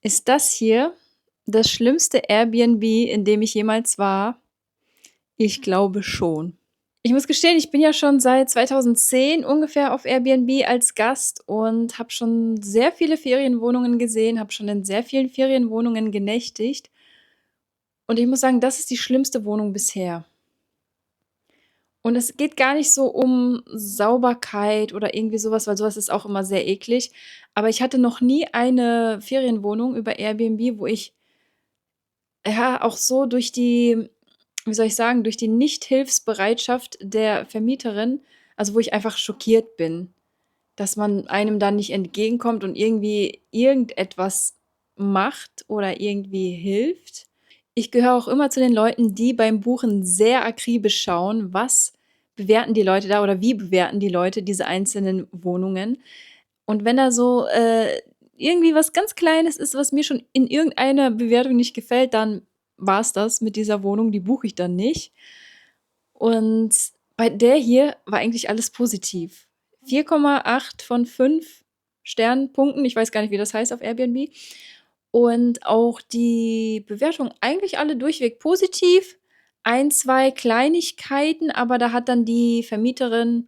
Ist das hier das schlimmste Airbnb, in dem ich jemals war? Ich glaube schon. Ich muss gestehen, ich bin ja schon seit 2010 ungefähr auf Airbnb als Gast und habe schon sehr viele Ferienwohnungen gesehen, habe schon in sehr vielen Ferienwohnungen genächtigt. Und ich muss sagen, das ist die schlimmste Wohnung bisher. Und es geht gar nicht so um Sauberkeit oder irgendwie sowas, weil sowas ist auch immer sehr eklig. Aber ich hatte noch nie eine Ferienwohnung über Airbnb, wo ich ja auch so durch die, wie soll ich sagen, durch die Nichthilfsbereitschaft der Vermieterin, also wo ich einfach schockiert bin, dass man einem dann nicht entgegenkommt und irgendwie irgendetwas macht oder irgendwie hilft. Ich gehöre auch immer zu den Leuten, die beim Buchen sehr akribisch schauen, was bewerten die Leute da oder wie bewerten die Leute diese einzelnen Wohnungen. Und wenn da so irgendwie was ganz Kleines ist, was mir schon in irgendeiner Bewertung nicht gefällt, dann war es das mit dieser Wohnung, die buche ich dann nicht. Und bei der hier war eigentlich alles positiv. 4,8 von 5 Sternpunkten. Ich weiß gar nicht, wie das heißt auf Airbnb. Und auch die Bewertungen eigentlich alle durchweg positiv. Ein, zwei Kleinigkeiten, aber da hat dann die Vermieterin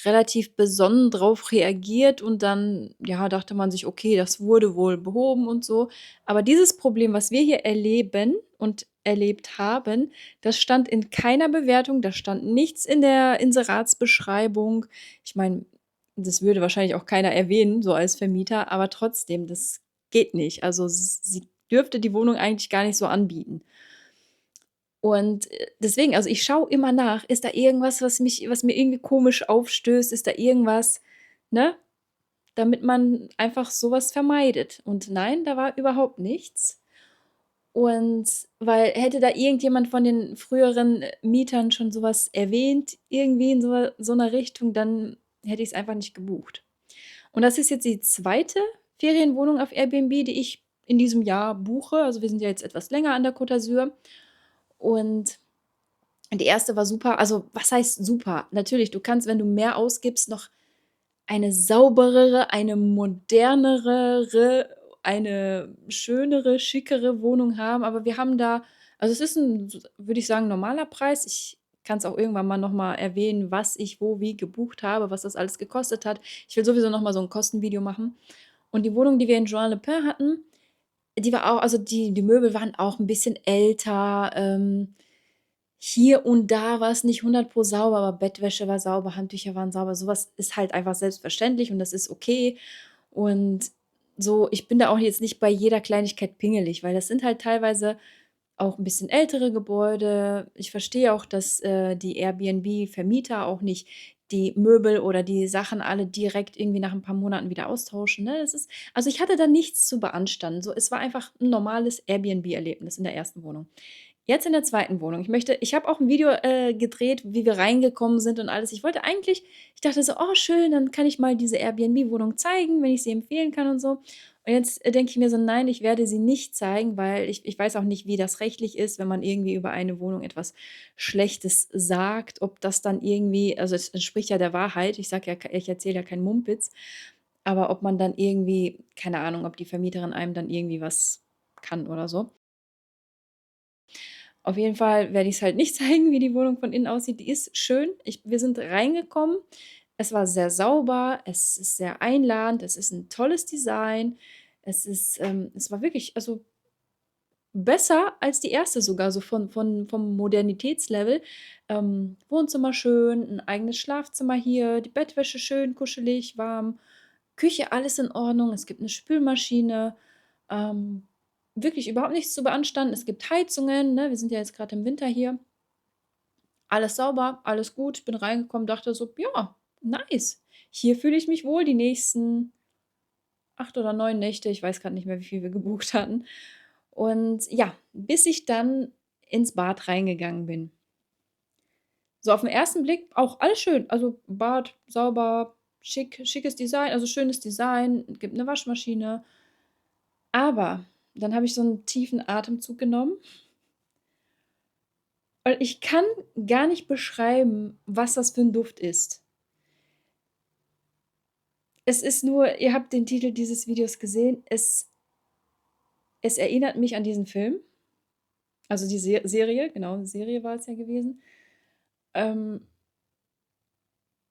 relativ besonnen drauf reagiert und dann, ja, dachte man sich, okay, das wurde wohl behoben und so. Aber dieses Problem, was wir hier erleben und erlebt haben, das stand in keiner Bewertung, da stand nichts in der Inseratsbeschreibung. Ich meine, das würde wahrscheinlich auch keiner erwähnen, so als Vermieter, aber trotzdem, das geht nicht. Also sie dürfte die Wohnung eigentlich gar nicht so anbieten. Und deswegen, also ich schaue immer nach, ist da irgendwas, was mir irgendwie komisch aufstößt, ist da irgendwas, ne? Damit man einfach sowas vermeidet. Und nein, da war überhaupt nichts. Und weil hätte da irgendjemand von den früheren Mietern schon sowas erwähnt, irgendwie in so einer Richtung, dann hätte ich es einfach nicht gebucht. Und das ist jetzt die zweite Ferienwohnung auf Airbnb, die ich in diesem Jahr buche. Also wir sind ja jetzt etwas länger an der Côte d'Azur. Und die erste war super. Also, was heißt super? Natürlich, du kannst, wenn du mehr ausgibst, noch eine sauberere, eine modernere, eine schönere, schickere Wohnung haben. Aber wir haben da, also es ist ein, würde ich sagen, normaler Preis. Ich kann es auch irgendwann mal noch mal erwähnen, was ich wo wie gebucht habe, was das alles gekostet hat. Ich will sowieso noch mal so ein Kostenvideo machen. Und die Wohnung, die wir in Juan-le-Pin hatten, die war auch, also die Möbel waren auch ein bisschen älter. Hier und da war es nicht 100 sauber, aber Bettwäsche war sauber, Handtücher waren sauber. Sowas ist halt einfach selbstverständlich und das ist okay. Und so, ich bin da auch jetzt nicht bei jeder Kleinigkeit pingelig, weil das sind halt teilweise auch ein bisschen ältere Gebäude. Ich verstehe auch, dass, die Airbnb-Vermieter auch nicht die Möbel oder die Sachen alle direkt irgendwie nach ein paar Monaten wieder austauschen, ne? Das ist, also, ich hatte da nichts zu beanstanden. So, es war einfach ein normales Airbnb-Erlebnis in der ersten Wohnung. Jetzt in der zweiten Wohnung. Ich habe auch ein Video, gedreht, wie wir reingekommen sind und alles. Ich dachte so: „Oh schön, dann kann ich mal diese Airbnb-Wohnung zeigen, wenn ich sie empfehlen kann und so.“ Und jetzt, denke ich mir so: „Nein, ich werde sie nicht zeigen“, weil ich weiß auch nicht, wie das rechtlich ist, wenn man irgendwie über eine Wohnung etwas Schlechtes sagt, ob das dann irgendwie, also, es entspricht ja der Wahrheit. Ich erzähle ja keinen Mumpitz, aber ob man dann irgendwie, keine Ahnung, ob die Vermieterin einem dann irgendwie was kann oder so. Auf jeden Fall werde ich es halt nicht zeigen, wie die Wohnung von innen aussieht. Die ist schön. Wir sind reingekommen. Es war sehr sauber, es ist sehr einladend, es ist ein tolles Design. Es war wirklich, also, besser als die erste sogar, so vom Modernitätslevel. Wohnzimmer schön, ein eigenes Schlafzimmer hier, die Bettwäsche schön kuschelig, warm, Küche alles in Ordnung. Es gibt eine Spülmaschine, ähm, wirklich überhaupt nichts zu beanstanden. Es gibt Heizungen, ne? Wir sind ja jetzt gerade im Winter hier. Alles sauber, alles gut. Ich bin reingekommen, dachte so: „Ja, nice. Hier fühle ich mich wohl die nächsten 8 oder 9 Nächte.“ Ich weiß grad nicht mehr, wie viel wir gebucht hatten. Und ja, bis ich dann ins Bad reingegangen bin. So auf 'n ersten Blick auch alles schön. Also, Bad sauber, schickes Design, also schönes Design, gibt 'ne Waschmaschine. Aber dann habe ich so 'n tiefen Atemzug genommen und ich kann gar nicht beschreiben, was das für 'n Duft ist. Es ist nur, ihr habt den Titel dieses Videos gesehen, es Es erinnert mich an diesen Film, also die Serie, genau, eine Serie war es ja gewesen. Ähm,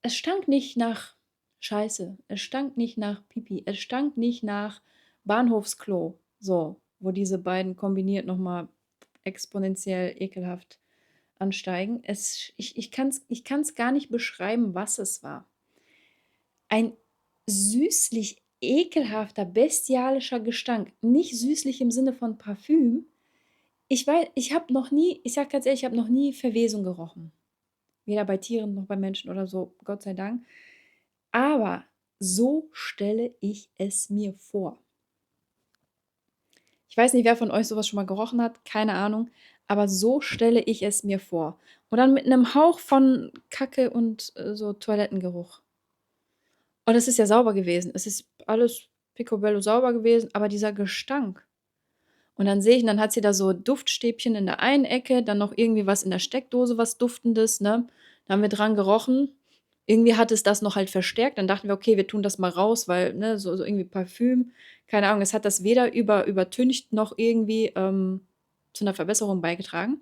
Es stank nicht nach Scheiße, es stank nicht nach Pipi, es stank nicht nach Bahnhofsklo, so, wo diese beiden kombiniert noch mal exponentiell ekelhaft ansteigen. Ich kann's gar nicht beschreiben, was es war. Ein süßlich ekelhafter, bestialischer Gestank. Nicht süßlich im Sinne von Parfüm. Ich habe noch nie, ich sage ganz ehrlich, ich habe noch nie Verwesung gerochen. Weder bei Tieren noch bei Menschen oder so, Gott sei Dank. Aber so stelle ich es mir vor. Ich weiß nicht, wer von euch sowas schon mal gerochen hat, keine Ahnung, aber so stelle ich es mir vor. Und dann mit einem Hauch von Kacke und so Toilettengeruch. Und es ist ja sauber gewesen. Es ist alles picobello sauber gewesen, aber dieser Gestank. Und dann sehe ich, und dann hat sie da so Duftstäbchen in der einen Ecke, dann noch irgendwie was in der Steckdose, was Duftendes, ne? Da haben wir dran gerochen. Irgendwie hat es das noch halt verstärkt. Dann dachten wir, okay, wir tun das mal raus, weil, ne, so irgendwie Parfüm, keine Ahnung, es hat das weder übertüncht noch irgendwie zu einer Verbesserung beigetragen.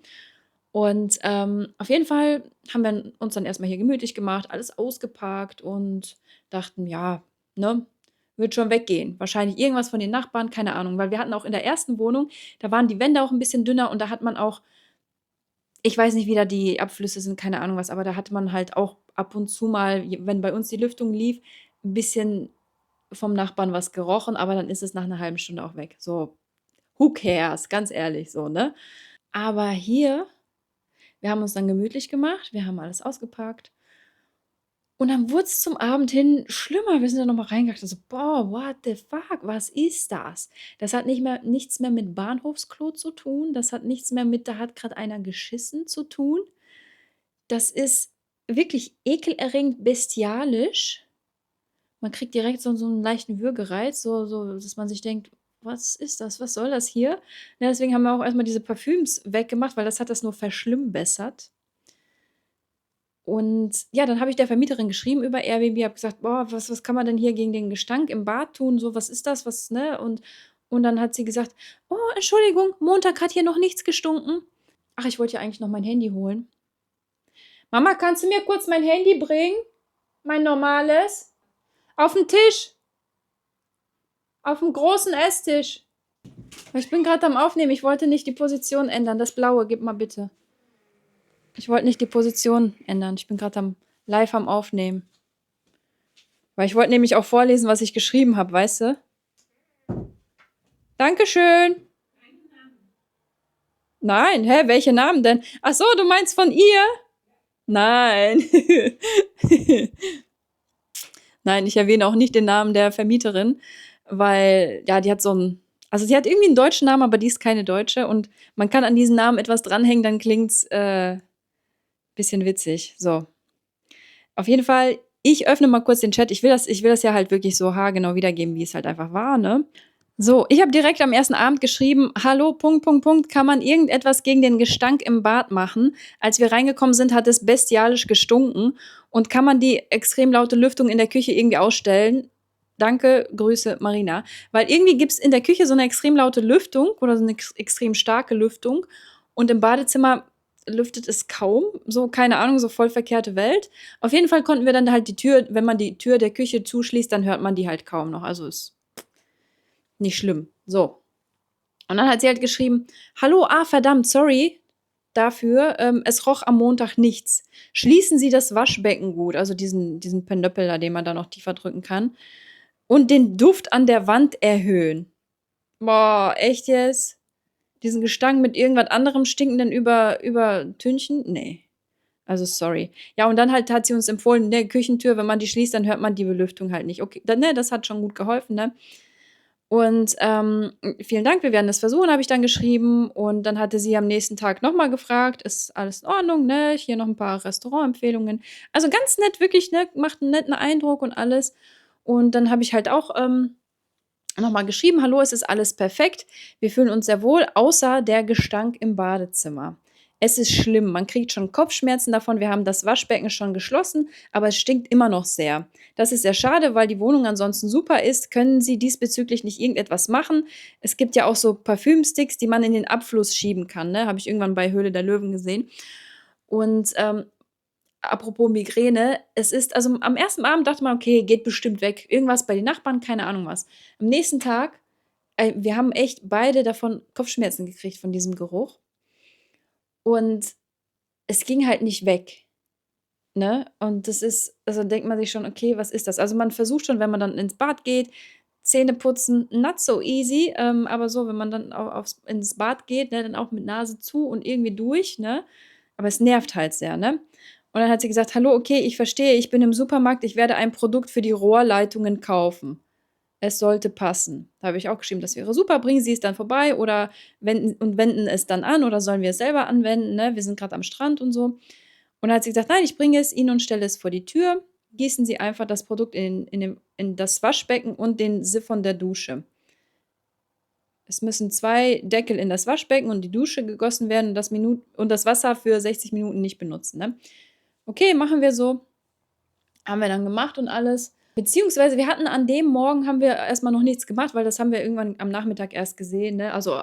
Und auf jeden Fall haben wir uns dann erstmal hier gemütlich gemacht, alles ausgepackt und dachten, ja, ne, wird schon weggehen. Wahrscheinlich irgendwas von den Nachbarn, keine Ahnung, weil wir hatten auch in der ersten Wohnung, da waren die Wände auch ein bisschen dünner und da hat man auch, ich weiß nicht, wie da die Abflüsse sind, keine Ahnung was, aber da hat man halt auch ab und zu mal, wenn bei uns die Lüftung lief, ein bisschen vom Nachbarn was gerochen, aber dann ist es nach einer halben Stunde auch weg. So, who cares, ganz ehrlich, so, ne? Aber hier, wir haben uns dann gemütlich gemacht, wir haben alles ausgepackt. Und dann wurde es zum Abend hin schlimmer. Wir sind dann noch mal reingegangen, so: „Boah, what the fuck, was ist das?“ Das hat nichts mehr mit Bahnhofsklo zu tun. Das hat nichts mehr mit: „Da hat gerade einer geschissen“ zu tun. Das ist wirklich ekelerregend bestialisch. Man kriegt direkt so 'n leichten Würgereiz, so, dass man sich denkt: „Was ist das? Was soll das hier?“ Ne, deswegen haben wir auch erst mal diese Parfüms weggemacht, weil das hat das nur verschlimmbessert. Und ja, dann habe ich der Vermieterin geschrieben über Airbnb, habe gesagt: „Boah, was kann man denn hier gegen den Gestank im Bad tun? So, was ist das? Was, ne?“ Und dann hat sie gesagt: „Oh, Entschuldigung, Montag hat hier noch nichts gestunken.“ Ach, ich wollte ja eigentlich noch mein Handy holen. Mama, kannst du mir kurz mein Handy bringen? Mein normales? Auf den Tisch. Auf dem großen Esstisch. Ich bin gerade am Aufnehmen. Ich wollte nicht die Position ändern. Das Blaue, gib mal bitte. Ich wollte nicht die Position ändern. Ich bin gerade live am Aufnehmen. Weil ich wollte nämlich auch vorlesen, was ich geschrieben habe, weißt du? Dankeschön. Nein, hä, welche Namen denn? Ach so, du meinst von ihr? Nein. Nein, ich erwähne auch nicht den Namen der Vermieterin, weil, ja, die hat also sie hat irgendwie einen deutschen Namen, aber die ist keine Deutsche und man kann an diesen Namen etwas dranhängen, dann klingt's bisschen witzig. So. Auf jeden Fall, ich öffne mal kurz den Chat. Ich will das ja halt wirklich so haargenau wiedergeben, wie es halt einfach war, ne? So, ich habe direkt am ersten Abend geschrieben: „Hallo, Punkt, Punkt, Punkt, kann man irgendetwas gegen den Gestank im Bad machen? Als wir reingekommen sind, hat es bestialisch gestunken. Und kann man die extrem laute Lüftung in der Küche irgendwie ausstellen? Danke, Grüße, Marina.“ Weil irgendwie gibt's in der Küche so eine extrem laute Lüftung oder so eine extrem starke Lüftung und im Badezimmer lüftet es kaum. So, keine Ahnung, so voll verkehrte Welt. Auf jeden Fall konnten wir dann halt wenn man die Tür der Küche zuschließt, dann hört man die halt kaum noch. Also ist nicht schlimm. So. Und dann hat sie halt geschrieben: „Hallo, verdammt, sorry dafür. Es roch am Montag nichts. Schließen Sie das Waschbecken gut“, also diesen Pinöppel da, den man da noch tiefer drücken kann, „und den Duft an der Wand erhöhen.“ Boah, echt jetzt? Diesen Gestank mit irgendwas anderem stinkenden übertünchen? Ne. Also sorry. Ja, und dann halt hat sie uns empfohlen, ne, Küchentür, wenn man die schließt, dann hört man die Belüftung halt nicht. Okay, dann, ne, das hat schon gut geholfen, ne? Und vielen Dank, wir werden das versuchen, habe ich dann geschrieben. Und dann hatte sie am nächsten Tag nochmal gefragt, ist alles in Ordnung, ne? Hier noch ein paar Restaurantempfehlungen. Also ganz nett, wirklich, ne? Macht einen netten Eindruck und alles. Und dann habe ich halt auch nochmal geschrieben: „Hallo, es ist alles perfekt. Wir fühlen uns sehr wohl, außer der Gestank im Badezimmer. Es ist schlimm. Man kriegt schon Kopfschmerzen davon. Wir haben das Waschbecken schon geschlossen, aber es stinkt immer noch sehr. Das ist sehr schade, weil die Wohnung ansonsten super ist. Können Sie diesbezüglich nicht irgendetwas machen? Es gibt ja auch so Parfümsticks, die man in den Abfluss schieben kann, ne? Habe ich irgendwann bei Höhle der Löwen gesehen. Und, apropos Migräne, es ist also, am ersten Abend dachte man: „Okay, geht bestimmt weg.“ Irgendwas bei den Nachbarn, keine Ahnung was. Am nächsten Tag, wir haben echt beide davon Kopfschmerzen gekriegt von diesem Geruch und es ging halt nicht weg, ne? Und das ist also, denkt man sich schon: „Okay, was ist das?“ Also, man versucht schon, wenn man dann ins Bad geht, Zähne putzen, not so easy, aber so, wenn man dann au aufs ins Bad geht, ne, dann auch mit Nase zu und irgendwie durch, ne? Aber es nervt halt sehr, ne? Und dann hat sie gesagt: „Hallo, okay, ich verstehe, ich bin im Supermarkt, ich werde ein Produkt für die Rohrleitungen kaufen. Es sollte passen.“ Da habe ich auch geschrieben: „Das wäre super, bringen Sie es dann vorbei oder wenden es dann an oder sollen wir es selber anwenden, ne? Wir sind grad am Strand und so.“ Und dann hat sie gesagt: „Nein, ich bringe es Ihnen und stelle es vor die Tür. Gießen Sie einfach das Produkt in das Waschbecken und den Siphon der Dusche. Es müssen 2 Deckel in das Waschbecken und die Dusche gegossen werden und das Wasser für 60 Minuten nicht benutzen“, ne? Okay, machen wir so. Haben wir dann gemacht und alles. Beziehungsweise wir hatten an dem Morgen haben wir erst mal noch nichts gemacht, weil das haben wir irgendwann am Nachmittag erst gesehen, ne? Also,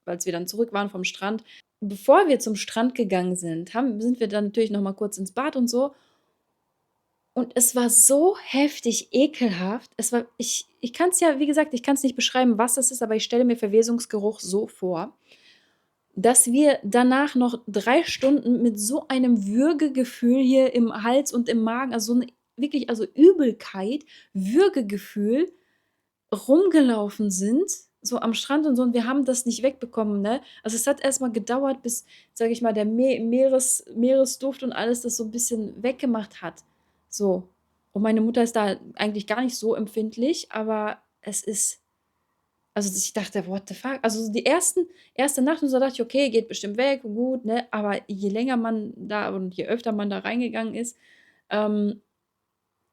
als wir dann zurück waren vom Strand. Bevor wir zum Strand gegangen sind wir dann natürlich noch mal kurz ins Bad und so. Und es war so heftig ekelhaft. Ich kann's ja wie gesagt, ich kann's nicht beschreiben, was das ist, aber ich stelle mir Verwesungsgeruch so vor, dass wir danach noch 3 Stunden mit so einem Würgegefühl hier im Hals und im Magen, also so 'ne wirklich also Übelkeit, Würgegefühl rumgelaufen sind, so am Strand und so und wir haben das nicht wegbekommen, ne? Also, es hat erst mal gedauert, bis, sage ich mal, der Meeresduft und alles das so 'n bisschen weggemacht hat, so. Und meine Mutter ist da eigentlich gar nicht so empfindlich, aber es ist also, ich dachte: „What the fuck?“ Also, so die erste Nacht und so dachte ich: „Okay, geht bestimmt weg, gut“, ne? Aber je länger man da und je öfter man da reingegangen ist, ähm,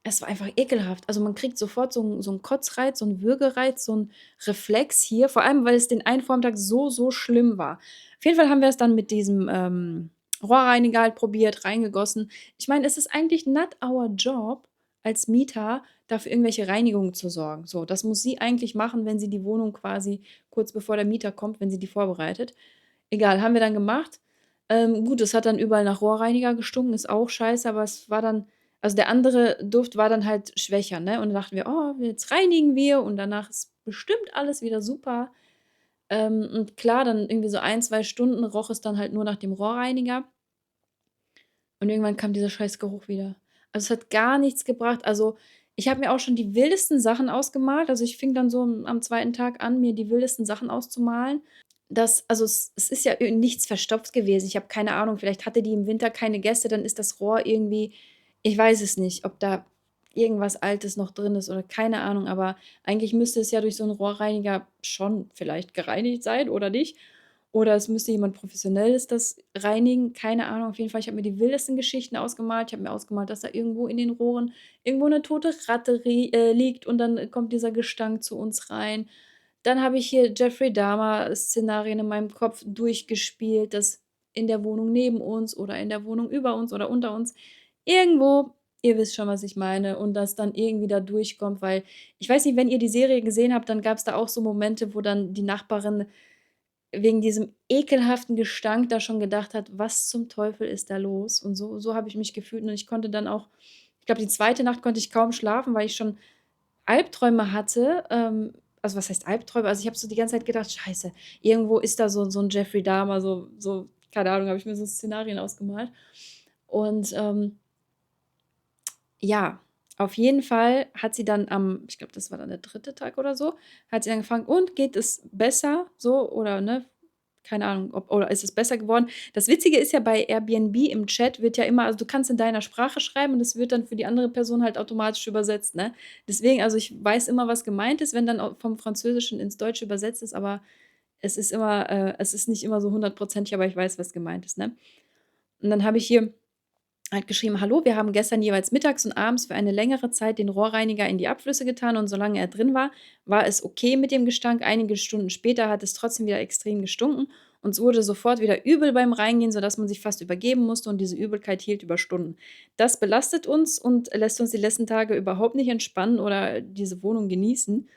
es war einfach ekelhaft. Also, man kriegt sofort so 'n Kotzreiz, so 'n Würgereiz, so 'n Reflex hier, vor allem, weil es den einen Vormittag so, so schlimm war. Auf jeden Fall haben wir es dann mit diesem, Rohrreiniger halt probiert, reingegossen. Ich meine, es ist eigentlich not our job als Mieter, dafür irgendwelche Reinigungen zu sorgen. So, das muss sie eigentlich machen, wenn sie die Wohnung quasi kurz bevor der Mieter kommt, wenn sie die vorbereitet. Egal, haben wir dann gemacht. Gut, es hat dann überall nach Rohrreiniger gestunken, ist auch scheiße, aber es war dann also, der andere Duft war dann halt schwächer, ne? Und dann dachten wir: „Oh, jetzt reinigen wir und danach ist bestimmt alles wieder super.“ Und klar, dann irgendwie so 1, 2 Stunden roch es dann halt nur nach dem Rohrreiniger und irgendwann kam dieser scheiß Geruch wieder. Also, es hat gar nichts gebracht. Also, ich habe mir auch schon die wildesten Sachen ausgemalt. Also, ich fing dann so am 2. Tag an, mir die wildesten Sachen auszumalen. Es ist ja nichts verstopft gewesen. Ich habe keine Ahnung, vielleicht hatte die im Winter keine Gäste, dann ist das Rohr irgendwie ich weiß es nicht, ob da irgendwas Altes noch drin ist oder keine Ahnung, aber eigentlich müsste es ja durch so 'n Rohrreiniger schon vielleicht gereinigt sein oder nicht? Oder es müsste jemand Professionelles das reinigen, keine Ahnung. Auf jeden Fall, ich habe mir die wildesten Geschichten ausgemalt. Ich habe mir ausgemalt, dass da irgendwo in den Rohren irgendwo 'ne tote Ratte liegt und dann kommt dieser Gestank zu uns rein. Dann habe ich hier Jeffrey Dahmer-Szenarien in meinem Kopf durchgespielt, dass in der Wohnung neben uns oder in der Wohnung über uns oder unter uns irgendwo ihr wisst schon, was ich meine, und das dann irgendwie da durchkommt, weil ich weiß nicht, wenn ihr die Serie gesehen habt, dann gab's da auch so Momente, wo dann die Nachbarin wegen diesem ekelhaften Gestank da schon gedacht hat: „Was zum Teufel ist da los?“ Und so habe ich mich gefühlt und ich konnte dann auch ich glaube, die 2. Nacht konnte ich kaum schlafen, weil ich schon Albträume hatte. Also, was heißt Albträume? Also, ich habe so die ganze Zeit gedacht: „Scheiße, irgendwo ist da so 'n Jeffrey Dahmer“, so keine Ahnung, habe ich mir so Szenarien ausgemalt. Und, ja, auf jeden Fall hat sie dann ich glaube, das war dann der 3. Tag oder so, hat sie dann gefragt: „Und, geht es besser?“ So oder, ne, keine Ahnung, ob oder ist es besser geworden? Das Witzige ist ja bei Airbnb im Chat wird ja immer also, du kannst in deiner Sprache schreiben und es wird dann für die andere Person halt automatisch übersetzt, ne? Deswegen also, ich weiß immer, was gemeint ist, wenn dann au vom Französischen ins Deutsche übersetzt ist, aber es ist nicht immer so hundertprozentig, aber ich weiß, was gemeint ist, ne? Und dann habe ich hier halt geschrieben: „Hallo, wir haben gestern jeweils mittags und abends für eine längere Zeit den Rohrreiniger in die Abflüsse getan und solange er drin war, war es okay mit dem Gestank. Einige Stunden später hat es trotzdem wieder extrem gestunken Uns wurde sofort wieder übel beim Reingehen, sodass man sich fast übergeben musste und diese Übelkeit hielt über Stunden. Das belastet uns und lässt uns die letzten Tage überhaupt nicht entspannen oder diese Wohnung genießen.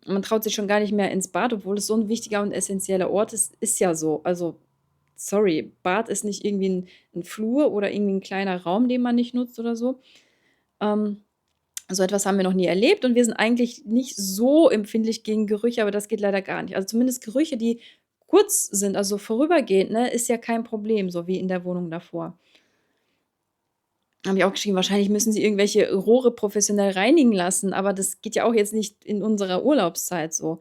Man traut sich schon gar nicht mehr ins Bad, obwohl es so ein wichtiger und essenzieller Ort ist. Ist ja so. Also, sorry, Bad ist nicht irgendwie ein Flur oder irgendwie ein kleiner Raum, den man nicht nutzt oder so. Ähm, so etwas haben wir noch nie erlebt und wir sind eigentlich nicht so empfindlich gegen Gerüche, aber das geht leider gar nicht. Also, zumindest Gerüche, die kurz sind, also vorübergehend, ne, ist ja kein Problem, so wie in der Wohnung davor. Habe ich auch geschrieben, wahrscheinlich müssen sie irgendwelche Rohre professionell reinigen lassen, aber das geht ja auch jetzt nicht in unserer Urlaubszeit so.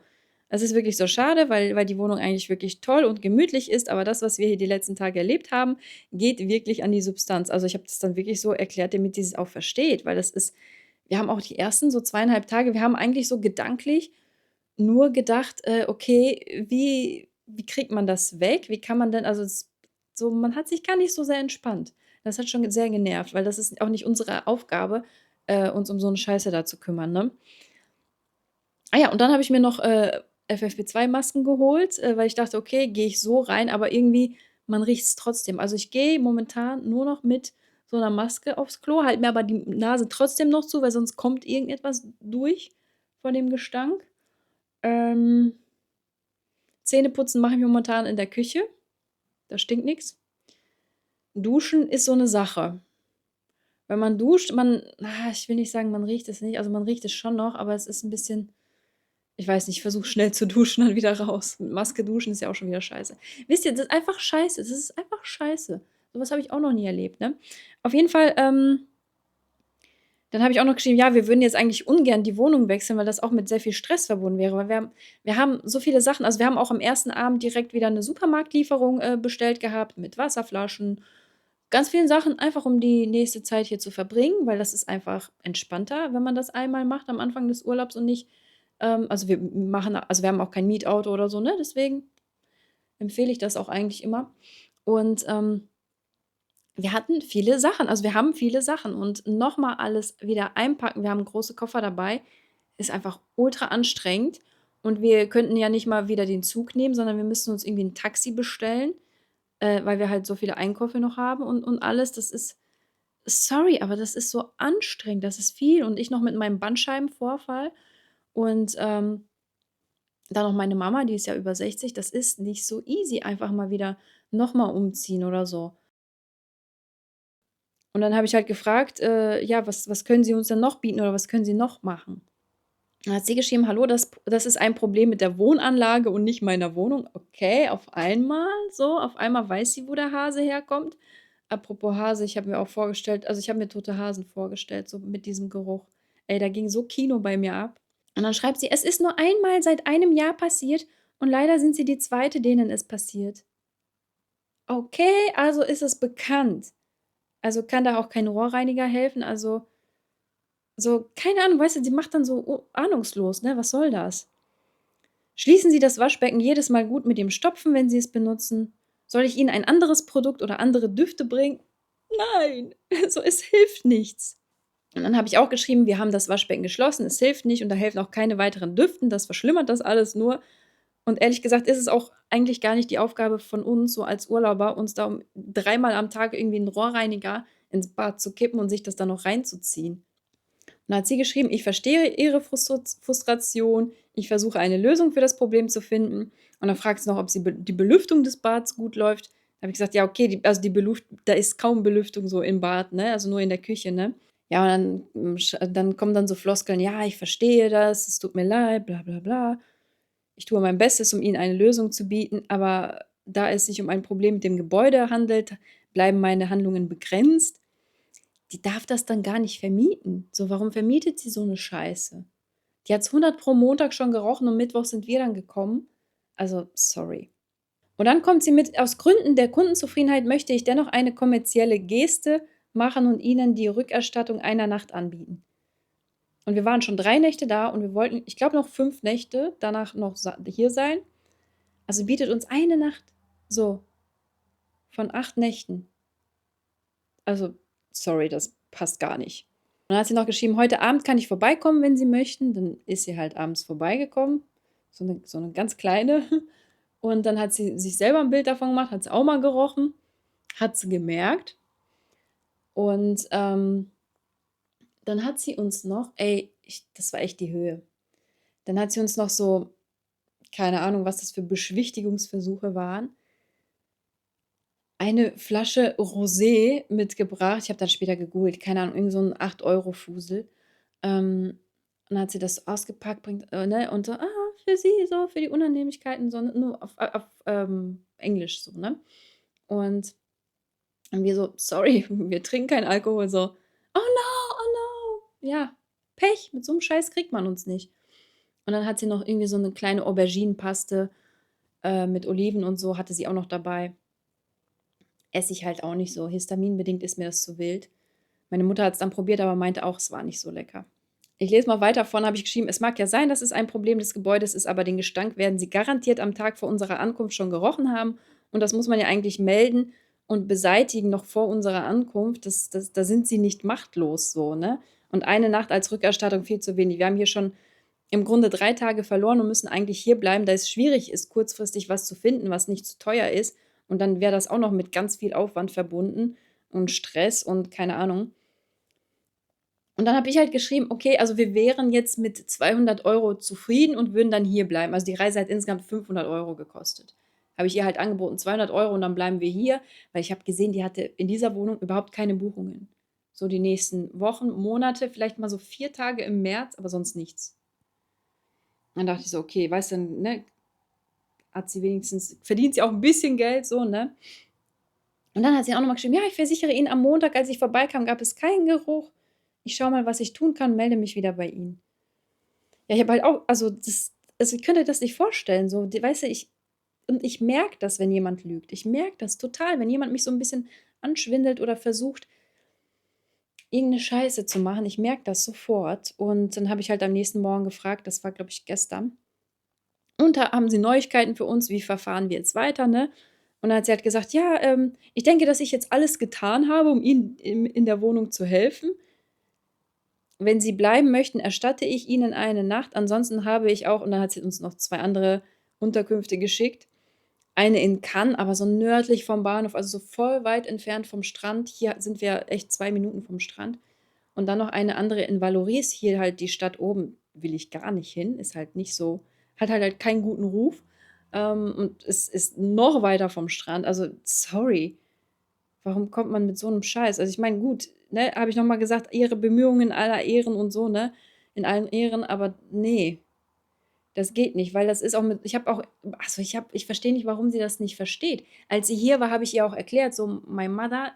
Es ist wirklich so schade, weil die Wohnung eigentlich wirklich toll und gemütlich ist, aber das, was wir hier die letzten Tage erlebt haben, geht wirklich an die Substanz. Also, ich habe das dann wirklich so erklärt, damit sie es auch versteht, weil das ist wir haben auch die ersten so 2,5 Tage wir haben eigentlich so gedanklich nur gedacht, „Okay, wie kriegt man das weg? Wie kann man denn also, es so man hat sich gar nicht so sehr entspannt. Das hat schon sehr genervt, weil das ist auch nicht unsere Aufgabe, uns um so 'ne Scheiße da zu kümmern, ne? Ah ja, und dann habe ich mir noch, FFP2-Masken geholt, weil ich dachte: „Okay, gehe ich so rein“, aber irgendwie man riecht's trotzdem. Also, ich gehe momentan nur noch mit so 'ner Maske aufs Klo, halte mir aber die Nase trotzdem noch zu, weil sonst kommt irgendetwas durch von dem Gestank. Ähm, Zähneputzen mache ich momentan in der Küche, da stinkt nix. Duschen ist so 'ne Sache. Wenn man duscht, ich will nicht sagen, man riecht es nicht, also, man riecht es schon noch, aber es ist 'n bisschen ich weiß nicht, ich versuche schnell zu duschen, dann wieder raus. Mit Maske duschen ist ja auch schon wieder scheiße. Wisst ihr, das ist einfach scheiße. Das ist einfach scheiße. So was habe ich auch noch nie erlebt, ne? Auf jeden Fall, dann habe ich auch noch geschrieben: „Ja, wir würden jetzt eigentlich ungern die Wohnung wechseln, weil das auch mit sehr viel Stress verbunden wäre.“ Weil wir haben so viele Sachen also, wir haben auch am ersten Abend direkt wieder 'ne Supermarktlieferung, bestellt gehabt mit Wasserflaschen, ganz vielen Sachen, einfach um die nächste Zeit hier zu verbringen, weil das ist einfach entspannter, wenn man das einmal macht am Anfang des Urlaubs und nicht also, wir haben auch kein Mietauto oder so, ne? Deswegen empfehle ich das auch eigentlich immer. Und, wir hatten viele Sachen. Also, wir haben viele Sachen und noch mal alles wieder einpacken wir haben große Koffer dabei, ist einfach ultra anstrengend und wir könnten ja nicht mal wieder den Zug nehmen, sondern wir müssten uns irgendwie 'n Taxi bestellen, weil wir halt so viele Einkäufe noch haben und alles. Das ist sorry, aber das ist so anstrengend, das ist viel und ich noch mit meinem Bandscheibenvorfall und, dann noch meine Mama, die ist ja über 60, das ist nicht so easy, einfach mal wieder noch mal umziehen oder so. Und dann habe ich halt gefragt, ja, was können Sie uns denn noch bieten oder was können Sie noch machen? Dann hat sie geschrieben: „Hallo, das ist ein Problem mit der Wohnanlage und nicht meiner Wohnung.“ Okay, auf einmal weiß sie, wo der Hase herkommt. Apropos Hase, ich habe mir auch vorgestellt also, ich habe mir tote Hasen vorgestellt, so mit diesem Geruch. Ey, da ging so Kino bei mir ab. Und dann schreibt sie: „Es ist nur einmal seit einem Jahr passiert und leider sind Sie die Zweite, denen es passiert.“ Okay, also ist es bekannt. Also, kann da auch kein Rohrreiniger helfen? Also, so keine Ahnung, weißt du, sie macht dann so ahnungslos, ne? Was soll das? Schließen Sie das Waschbecken jedes Mal gut mit dem Stopfen, wenn Sie es benutzen. Soll ich Ihnen ein anderes Produkt oder andere Düfte bringen? Nein, so es hilft nichts. Und dann habe ich auch geschrieben: „Wir haben das Waschbecken geschlossen, es hilft nicht und da helfen auch keine weiteren Düften, das verschlimmert das alles nur.“ Und ehrlich gesagt ist es auch eigentlich gar nicht die Aufgabe von uns so als Urlauber, uns da dreimal am Tag irgendwie 'n Rohrreiniger ins Bad zu kippen und sich das dann noch reinzuziehen. Und dann hat sie geschrieben: „Ich verstehe Ihre Frustration. Ich versuche eine Lösung für das Problem zu finden.“ Und dann fragt sie noch, ob die Belüftung des Bads gut läuft. Da habe ich gesagt: „Ja, okay, die Beluft da ist kaum Belüftung so im Bad, ne, also nur in der Küche, ne?“ Ja, und dann kommen dann so Floskeln: „Ja, ich verstehe das, es tut mir leid, bla bla bla. Ich tue mein Bestes, um Ihnen eine Lösung zu bieten, aber da es sich um ein Problem mit dem Gebäude handelt, bleiben meine Handlungen begrenzt.“ Die darf das dann gar nicht vermieten. So, warum vermietet sie so 'ne Scheiße? Die hat's 100 pro Montag schon gerochen und Mittwoch sind wir dann gekommen. Also, sorry. Und dann kommt sie mit: „Aus Gründen der Kundenzufriedenheit möchte ich dennoch eine kommerzielle Geste machen und Ihnen die Rückerstattung einer Nacht anbieten.“ Und wir waren schon 3 Nächte da und wir wollten, ich glaube, noch 5 Nächte danach noch hier sein. Also, bietet uns eine Nacht so von 8 Nächten. Also, sorry, das passt gar nicht. Und dann hat sie noch geschrieben: „Heute Abend kann ich vorbeikommen, wenn Sie möchten.“ Dann ist sie halt abends vorbeigekommen, so 'ne ganz kleine. Und dann hat sie sich selber ein Bild davon gemacht, hat sie auch mal gerochen, hat sie gemerkt. Und dann hat sie uns noch, das war echt die Höhe. Dann hat sie uns noch so, keine Ahnung, was das für Beschwichtigungsversuche waren, eine Flasche Rosé mitgebracht. Ich habe dann später gegoogelt, keine Ahnung, irgend so 'n 8 € Fusel. Und dann hat sie das so ausgepackt, ne, und so: „Ah, für Sie, so, für die Unannehmlichkeiten", so nur auf Englisch so, ne? Und wir so: „Sorry, wir trinken keinen Alkohol", so: „Oh no, oh no." Ja, Pech, mit so 'm Scheiß kriegt man uns nicht. Und dann hat sie noch irgendwie so 'ne kleine Auberginenpaste, mit Oliven und so hatte sie auch noch dabei. Esse ich halt auch nicht so. Histaminbedingt ist mir das zu wild. Meine Mutter hat's dann probiert, aber meinte auch, es war nicht so lecker. Ich lese mal weiter. Vorne habe ich geschrieben: „Es mag ja sein, dass es ein Problem des Gebäudes ist, aber den Gestank werden Sie garantiert am Tag vor unserer Ankunft schon gerochen haben und das muss man ja eigentlich melden und beseitigen noch vor unserer Ankunft. Da sind Sie nicht machtlos so, ne? Und eine Nacht als Rückerstattung viel zu wenig. Wir haben hier schon im Grunde 3 Tage verloren und müssen eigentlich hier bleiben, da es schwierig ist, kurzfristig was zu finden, was nicht zu teuer ist. Und dann wäre das auch noch mit ganz viel Aufwand verbunden und Stress und keine Ahnung." Und dann habe ich halt geschrieben: „Okay, also wir wären jetzt mit 200 € zufrieden und würden dann hier bleiben." Also die Reise hat insgesamt 500 € gekostet. Habe ich ihr halt angeboten, 200 € und dann bleiben wir hier, weil ich habe gesehen, die hatte in dieser Wohnung überhaupt keine Buchungen. So die nächsten Wochen, Monate, vielleicht mal so 4 Tage im März, aber sonst nichts. Dann dachte ich so: „Okay, weißt du, ne, hat sie wenigstens verdient sie auch ein bisschen Geld so, ne?" Und dann hat sie auch noch mal geschrieben: „Ja, ich versichere Ihnen, am Montag, als ich vorbeikam, gab es keinen Geruch. Ich schaue mal, was ich tun kann, melde mich wieder bei Ihnen." Ja, ich habe halt auch, ich könnte das nicht vorstellen, so, d weißt du, ich merke das, wenn jemand lügt. Ich merke das total, wenn jemand mich so 'n bisschen anschwindelt oder versucht, irgend 'ne Scheiße zu machen. Ich merke das sofort. Und dann habe ich halt am nächsten Morgen gefragt, das war, glaube ich, gestern: „Und haben Sie Neuigkeiten für uns? Wie verfahren wir jetzt weiter", ne? Und dann hat sie halt gesagt: „Ja, ich denke, dass ich jetzt alles getan habe, um Ihnen in der Wohnung zu helfen. Wenn Sie bleiben möchten, erstatte ich Ihnen eine Nacht. Ansonsten habe ich auch", und dann hat sie uns noch 2 andere Unterkünfte geschickt. Eine in Cannes, aber so nördlich vom Bahnhof, also so voll weit entfernt vom Strand. Hier sind wir echt 2 Minuten vom Strand. Und dann noch eine andere in Vallauris, hier halt die Stadt oben, will ich gar nicht hin, ist halt nicht so, hat halt keinen guten Ruf, und es ist noch weiter vom Strand. Also, sorry. Warum kommt man mit so 'nem Scheiß? Also, ich meine, gut, ne, habe ich noch mal gesagt, Ihre Bemühungen in aller Ehren und so, ne? In allen Ehren, aber ne, das geht nicht, weil das ist auch mit, ich habe auch, ich verstehe nicht, warum sie das nicht versteht. Als sie hier war, habe ich ihr auch erklärt, so: „My mother,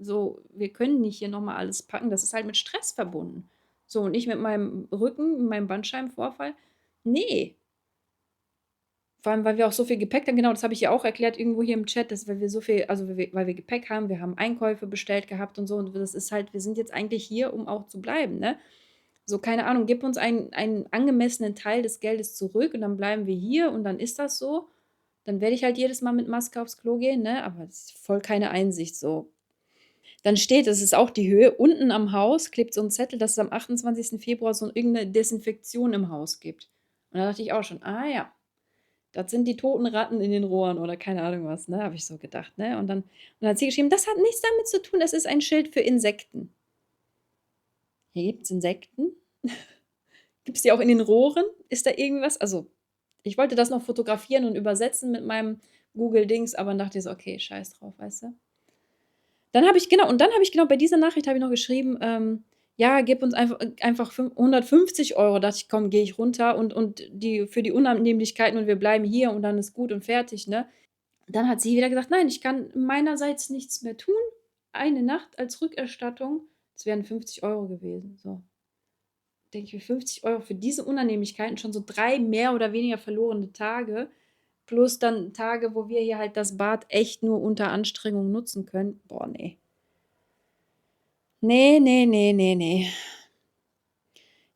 so, wir können nicht hier noch mal alles packen, das ist halt mit Stress verbunden." So, und ich mit meinem Rücken, mit meinem Bandscheibenvorfall, ne. Vor allem, weil wir auch so viel Gepäck dann, genau, das habe ich ihr auch erklärt irgendwo hier im Chat, dass, weil wir so viel, also weil wir Gepäck haben, wir haben Einkäufe bestellt gehabt und so, und das ist halt, wir sind jetzt eigentlich hier, um auch zu bleiben, ne? So, keine Ahnung, gib uns einen angemessenen Teil des Geldes zurück und dann bleiben wir hier und dann ist das so. Dann werde ich halt jedes Mal mit Maske aufs Klo gehen, ne? Aber das ist voll keine Einsicht so. Dann steht, das ist auch die Höhe, unten am Haus klebt so 'n Zettel, dass es am 28. Februar so irgend 'ne Desinfektion im Haus gibt. Und da dachte ich auch schon: „Ah ja, das sind die toten Ratten in den Rohren" oder keine Ahnung was, ne, habe ich so gedacht, ne? Und dann hat sie geschrieben: „Das hat nichts damit zu tun, das ist ein Schild für Insekten." Hier gibt's Insekten? Gibt's die auch in den Rohren? Ist da irgendwas? Also, ich wollte das noch fotografieren und übersetzen mit meinem Google-Dings, aber dann dachte ich so: „Okay, scheiß drauf", weißt du? Dann habe ich genau bei dieser Nachricht habe ich noch geschrieben, „Ja, gib uns einfach 150 €." Dachte ich: „Komm, gehe ich runter und die für die Unannehmlichkeiten und wir bleiben hier und dann ist gut und fertig", ne? Dann hat sie wieder gesagt: „Nein, ich kann meinerseits nichts mehr tun. Eine Nacht als Rückerstattung." Es wären 50 € gewesen, so. Denke ich mir, 50 € für diese Unannehmlichkeiten, schon so 3 mehr oder weniger verlorene Tage, plus dann Tage, wo wir hier halt das Bad echt nur unter Anstrengung nutzen können. Boah, ne. Ne, ne, ne, ne, ne.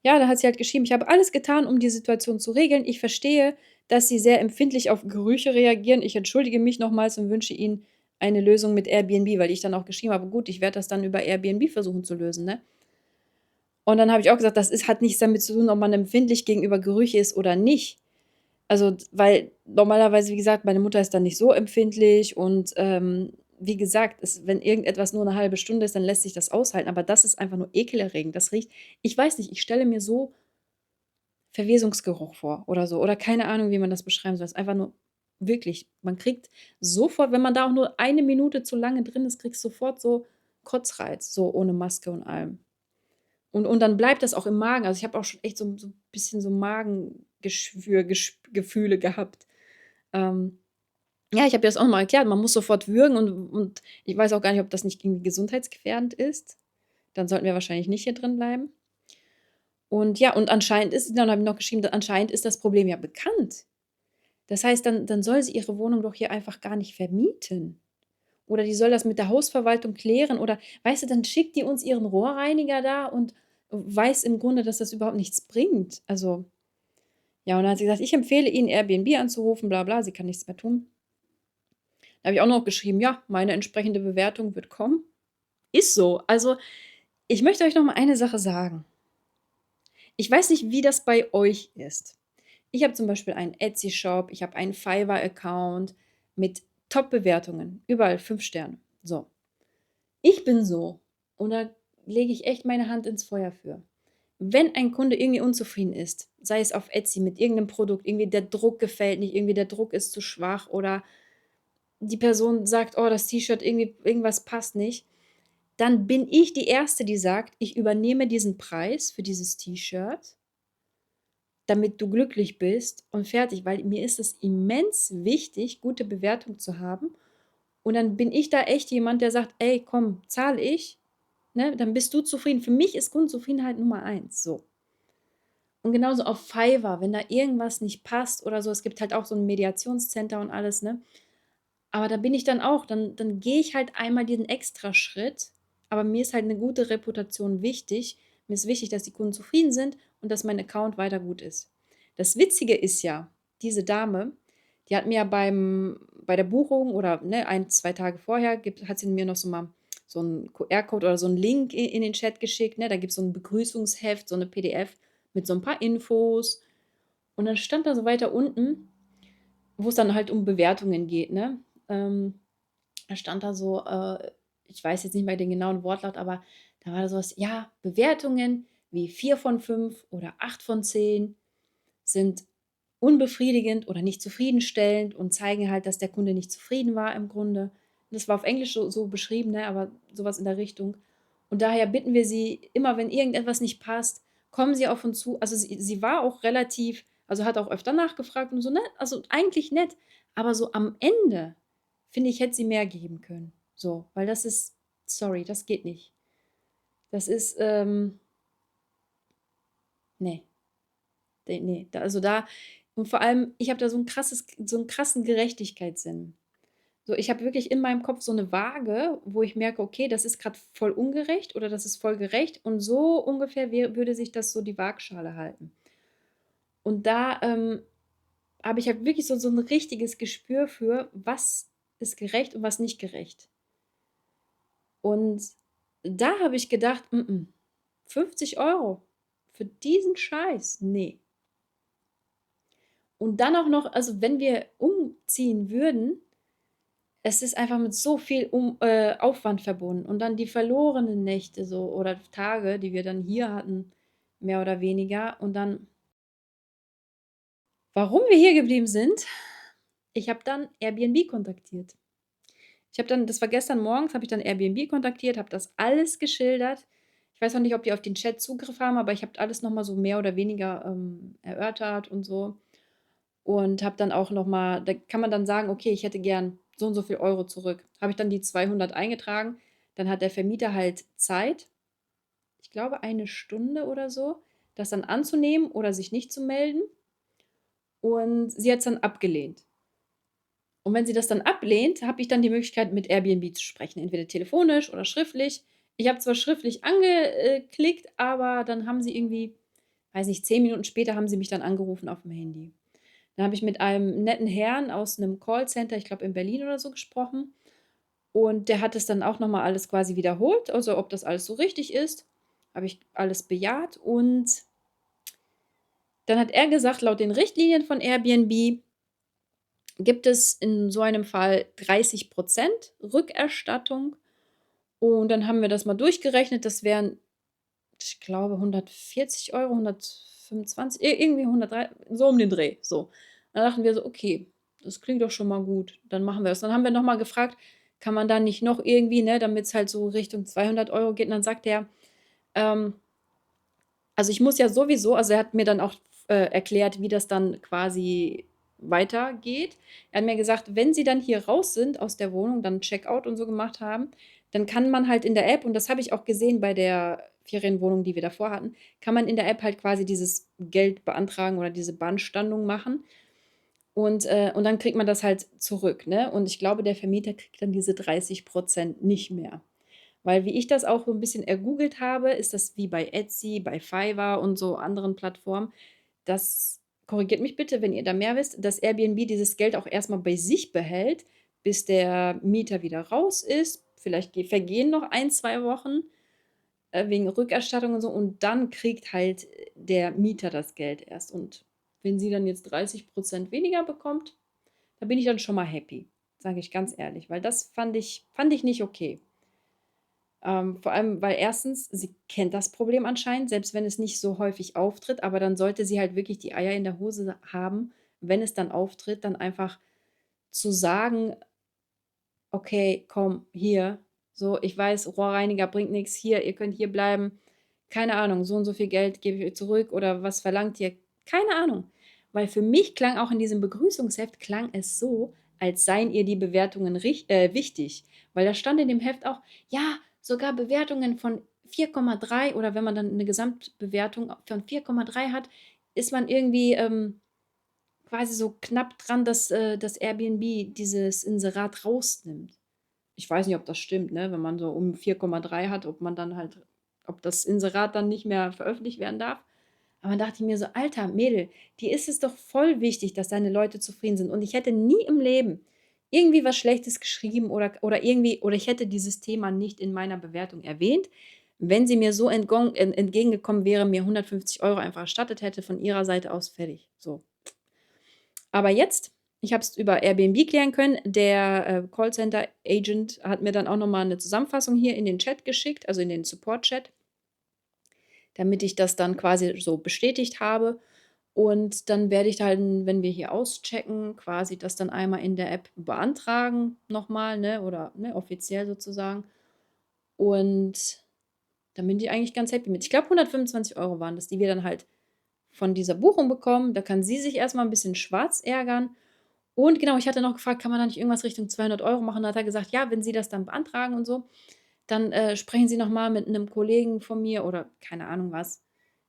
Ja, da hat sie halt geschrieben: „Ich habe alles getan, um die Situation zu regeln. Ich verstehe, dass Sie sehr empfindlich auf Gerüche reagieren. Ich entschuldige mich nochmals und wünsche Ihnen eine Lösung mit Airbnb", weil ich dann auch geschrieben habe: „Gut, ich werde das dann über Airbnb versuchen zu lösen", ne? Und dann habe ich auch gesagt: „Das hat nichts damit zu tun, ob man empfindlich gegenüber Gerüche ist oder nicht." Also, weil normalerweise, wie gesagt, meine Mutter ist dann nicht so empfindlich und, wie gesagt, wenn irgendetwas nur eine halbe Stunde ist, dann lässt sich das aushalten, aber das ist einfach nur ekelerregend. Das riecht, ich weiß nicht, ich stelle mir so Verwesungsgeruch vor oder so oder keine Ahnung, wie man das beschreiben soll. Es ist einfach nur wirklich, man kriegt sofort, wenn man da auch nur eine Minute zu lange drin ist, kriegst du sofort so Kotzreiz, so ohne Maske und allem. Und dann bleibt das auch im Magen. Also, ich habe auch schon echt so 'n bisschen so Magengeschwür Gefühle gehabt. Ähm, ja, ich habe dir das auch noch mal erklärt, man muss sofort würgen und ich weiß auch gar nicht, ob das nicht irgendwie gesundheitsgefährdend ist. Dann sollten wir wahrscheinlich nicht hier drin bleiben. Und ja, und anscheinend ist, dann habe ich noch geschrieben, anscheinend ist das Problem ja bekannt. Das heißt, dann soll sie ihre Wohnung doch hier einfach gar nicht vermieten. Oder die soll das mit der Hausverwaltung klären oder weißt du, dann schickt die uns ihren Rohrreiniger da und weiß im Grunde, dass das überhaupt nichts bringt. Also, ja, und dann hat sie gesagt: „Ich empfehle Ihnen, Airbnb anzurufen, bla bla, sie kann nichts mehr tun.“ Da habe ich auch noch geschrieben: „Ja, meine entsprechende Bewertung wird kommen.“ Ist so. Also, ich möchte euch noch mal eine Sache sagen. Ich weiß nicht, wie das bei euch ist. Ich habe zum Beispiel einen Etsy-Shop, ich habe einen Fiverr-Account mit Top-Bewertungen, überall 5 Sterne. So. Ich bin so und da lege ich echt meine Hand ins Feuer für. Wenn ein Kunde irgendwie unzufrieden ist, sei es auf Etsy mit irgendeinem Produkt, irgendwie der Druck gefällt nicht, irgendwie der Druck ist zu schwach oder die Person sagt: „Oh, das T-Shirt irgendwie irgendwas passt nicht“, dann bin ich die Erste, die sagt: „Ich übernehme diesen Preis für dieses T-Shirt, damit du glücklich bist und fertig“, weil mir ist es immens wichtig, gute Bewertung zu haben. Und dann bin ich da echt jemand, der sagt: „Ey, komm, zahle ich, ne, dann bist du zufrieden.“ Für mich ist Kundenzufriedenheit Nummer eins. So. Und genauso auf Fiverr, wenn da irgendwas nicht passt oder so, es gibt halt auch so 'n Mediationscenter und alles, ne? Aber da bin ich dann auch, dann gehe ich halt einmal diesen Extraschritt, aber mir ist halt 'ne gute Reputation wichtig. Mir ist wichtig, dass die Kunden zufrieden sind und dass mein Account weiter gut ist. Das Witzige ist ja, diese Dame, die hat mir ja bei der Buchung oder, ne, 1, 2 Tage vorher hat sie mir noch so 'n QR-Code oder so 'n Link in den Chat geschickt, ne? Da gibt's so 'n Begrüßungsheft, so 'ne PDF mit so 'n paar Infos. Und dann stand da so weiter unten, wo's dann halt um Bewertungen geht, ne? Ähm, Da stand da so, ich weiß jetzt nicht mehr den genauen Wortlaut, aber da war da so was: „Ja, Bewertungen wie 4 von 5 oder 8 von 10 sind unbefriedigend oder nicht zufriedenstellend und zeigen halt, dass der Kunde nicht zufrieden war im Grunde.“ Das war auf Englisch so beschrieben, ne, aber sowas in der Richtung. Und daher bitten wir Sie, immer wenn irgendetwas nicht passt, kommen Sie auf uns zu. Also, sie war auch relativ, also, hat auch öfter nachgefragt und so, ne? Also, eigentlich nett, aber so am Ende, finde ich, hätte sie mehr geben können. So, weil das ist, sorry, das geht nicht. Das ist, ne, ne, da, also, da, und vor allem, ich habe da so 'n krassen Gerechtigkeitssinn. So, ich habe wirklich in meinem Kopf so 'ne Waage, wo ich merke: „Okay, das ist grad voll ungerecht oder das ist voll gerecht“, und so ungefähr würde sich das so die Waagschale halten. Und da, habe ich halt wirklich so 'n richtiges Gespür für, was ist gerecht und was nicht gerecht. Und da habe ich gedacht: „Mm-mm, 50 € für diesen Scheiß, ne.“ Und dann auch noch, also, wenn wir umziehen würden, es ist einfach mit so viel Aufwand verbunden und dann die verlorenen Nächte so oder Tage, die wir dann hier hatten, mehr oder weniger. Und dann, warum wir hier geblieben sind, ich habe dann Airbnb kontaktiert. Ich habe dann, das war gestern morgens, habe ich dann Airbnb kontaktiert, habe das alles geschildert. Ich weiß noch nicht, ob die auf den Chat Zugriff haben, aber ich habe alles noch mal so mehr oder weniger, erörtert und so. Und habe dann auch noch mal, da kann man dann sagen: „Okay, ich hätte gern so und so viel Euro zurück.“ Habe ich dann die 200 eingetragen. Dann hat der Vermieter halt Zeit, ich glaube 1 Stunde oder so, das dann anzunehmen oder sich nicht zu melden. Und sie hat's dann abgelehnt. Und wenn sie das dann ablehnt, habe ich dann die Möglichkeit, mit Airbnb zu sprechen, entweder telefonisch oder schriftlich. Ich habe zwar schriftlich angeklickt, aber dann haben sie irgendwie, weiß nicht, 10 Minuten später haben sie mich dann angerufen auf dem Handy. Dann habe ich mit einem netten Herrn aus 'nem Callcenter, ich glaube in Berlin oder so, gesprochen und der hat es dann auch noch mal alles quasi wiederholt, also ob das alles so richtig ist. Habe ich alles bejaht und Dann hat er gesagt, laut den Richtlinien von Airbnb gibt es in so einem Fall 30% Rückerstattung. Und dann haben wir das mal durchgerechnet. Das wären, ich glaube, 140 €, 125, irgendwie 103, so um den Dreh. So. Dann dachten wir so, okay, das klingt doch schon mal gut. Dann machen wir das. Dann haben wir nochmal gefragt, kann man da nicht noch irgendwie, ne, damit es halt so Richtung 200 € geht. Und dann sagt er, ähm, also ich muss ja sowieso, also er hat mir dann auch erklärt, wie das dann quasi weitergeht. Er hat mir gesagt, wenn Sie dann hier raus sind aus der Wohnung, dann Checkout und so gemacht haben, dann kann man halt in der App, und das habe ich auch gesehen bei der Ferienwohnung, die wir davor hatten, kann man in der App halt quasi dieses Geld beantragen oder diese Beanstandung machen. Und dann kriegt man das halt zurück, ne? Und ich glaube, der Vermieter kriegt dann diese 30% nicht mehr. Weil wie ich das auch so ein bisschen ergoogelt habe, ist das wie bei Etsy, bei Fiverr und so anderen Plattformen, das, korrigiert mich bitte, wenn ihr da mehr wisst, dass Airbnb dieses Geld auch erst mal bei sich behält, bis der Mieter wieder raus ist. Vielleicht vergehen noch 1, 2 Wochen, wegen Rückerstattung und so, und dann kriegt halt der Mieter das Geld erst. Und wenn sie dann jetzt 30% weniger bekommt, da bin ich dann schon mal happy, sage ich ganz ehrlich, weil das fand ich nicht okay. Vor allem, weil erstens, sie kennt das Problem anscheinend, selbst wenn es nicht so häufig auftritt, aber dann sollte sie halt wirklich die Eier in der Hose haben, wenn es dann auftritt, dann einfach zu sagen: „Okay, komm, hier, so, ich weiß, Rohrreiniger bringt nichts, hier, ihr könnt hier bleiben. Keine Ahnung, so und so viel Geld gebe ich euch zurück oder was verlangt ihr?“ Keine Ahnung. Weil für mich klang auch in diesem Begrüßungsheft klang es so, als seien ihr die Bewertungen wichtig. Weil da stand in dem Heft auch: „Ja, sogar Bewertungen von 4,3, oder wenn man dann eine Gesamtbewertung von 4,3 hat, ist man irgendwie, quasi so knapp dran, dass, das Airbnb dieses Inserat rausnimmt.“ Ich weiß nicht, ob das stimmt, ne? Wenn man so um 4,3 hat, ob man dann halt, ob das Inserat dann nicht mehr veröffentlicht werden darf. Aber dann dachte ich mir so: „Alter, Mädel, dir ist es doch voll wichtig, dass deine Leute zufrieden sind.“ Und ich hätte nie im Leben irgendwie was Schlechtes geschrieben oder irgendwie, oder ich hätte dieses Thema nicht in meiner Bewertung erwähnt, wenn sie mir so entgegengekommen wäre, mir 150 € einfach erstattet hätte von ihrer Seite aus, fertig, so. Aber jetzt, ich habe es über Airbnb klären können. Der, Callcenter-Agent hat mir dann auch noch mal 'ne Zusammenfassung hier in den Chat geschickt, also in den Support-Chat, damit ich das dann quasi so bestätigt habe. Und dann werde ich dann, wenn wir hier auschecken, quasi das dann einmal in der App beantragen noch mal, ne, oder, ne, offiziell sozusagen. Und dann bin ich eigentlich ganz happy mit. Ich glaube, 125 € waren das, die wir dann halt von dieser Buchung bekommen. Da kann sie sich erst mal 'n bisschen schwarz ärgern. Und genau, ich hatte noch gefragt, kann man da nicht irgendwas Richtung 200 € machen? Da hat er gesagt, ja, wenn Sie das dann beantragen und so, dann, sprechen Sie noch mal mit einem Kollegen von mir oder keine Ahnung was.